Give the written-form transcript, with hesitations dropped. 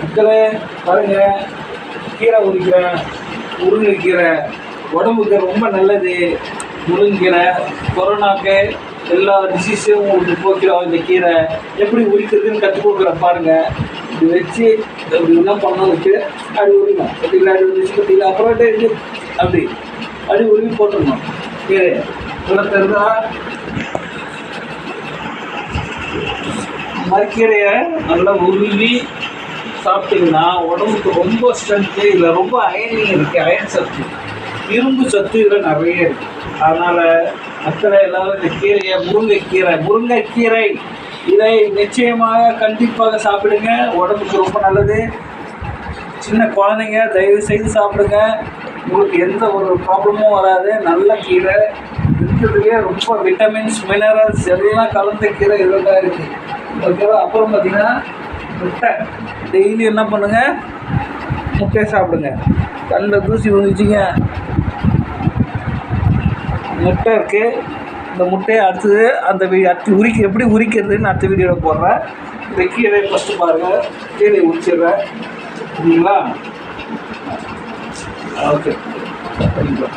மக்களே பாருங்கள், கீரை உரிக்கிறேன். முருங்கைக்கீரை உடம்புக்கு ரொம்ப நல்லது. முருங்கைக்கீரை கொரோனாக்கு எல்லா டிசீஸையும் உங்களுக்கு போக்கிறோம். இந்த கீரை எப்படி உரிக்கிறதுன்னு கற்றுக் கொடுக்குறேன் பாருங்கள். இப்படி வச்சு அப்படி என்ன பண்ணணும்னுட்டு அப்படி உரிக்கணும். பார்த்தீங்களா? அப்படி உரிச்சு பார்த்தீங்களா? அப்புறம் இது அப்படி உருவி போட்டுடணும். கீரை தெரிஞ்சா இந்த மாதிரி கீரையை நல்லா உருவி சாப்பிட்டிங்கன்னா உடம்புக்கு ரொம்ப ஸ்ட்ரென்த்து. இதில் ரொம்ப அயனிங் இருக்குது, அயன் சத்து, இரும்பு சத்து இதில் நிறைய இருக்குது. அதனால் மக்களை எல்லோரும் இந்த கீரையை முருங்கைக்கீரை இதை நிச்சயமாக கண்டிப்பாக சாப்பிடுங்க. உடம்புக்கு ரொம்ப நல்லது. சின்ன குழந்தைங்க தயவு செய்து சாப்பிடுங்க. உங்களுக்கு எந்த ஒரு ப்ராப்ளமும் வராது. நல்ல கீரை இருக்கிறதுலே ரொம்ப விட்டமின்ஸ், மினரல்ஸ் எல்லாம் கலந்த கீரை இதில் தான் இருக்குது. ஓகேவா? அப்புறம் பார்த்திங்கன்னா முட்டை டெய்லி என்ன பண்ணுங்கள், முட்டையை சாப்பிடுங்க. கண்ணில் தூசி வந்துச்சிங்க, முட்டை இருக்குது. இந்த முட்டையை அடுத்தது அடுத்து எப்படி உரிக்கிறதுன்னு அடுத்த வீடியோவில் போடுறேன். இந்த கீரை ஃபஸ்ட்டு பாருங்கள். கீரையை உரிச்சிடுறேன். சரிங்களா? ஓகே, பண்ணிக்கலாம்.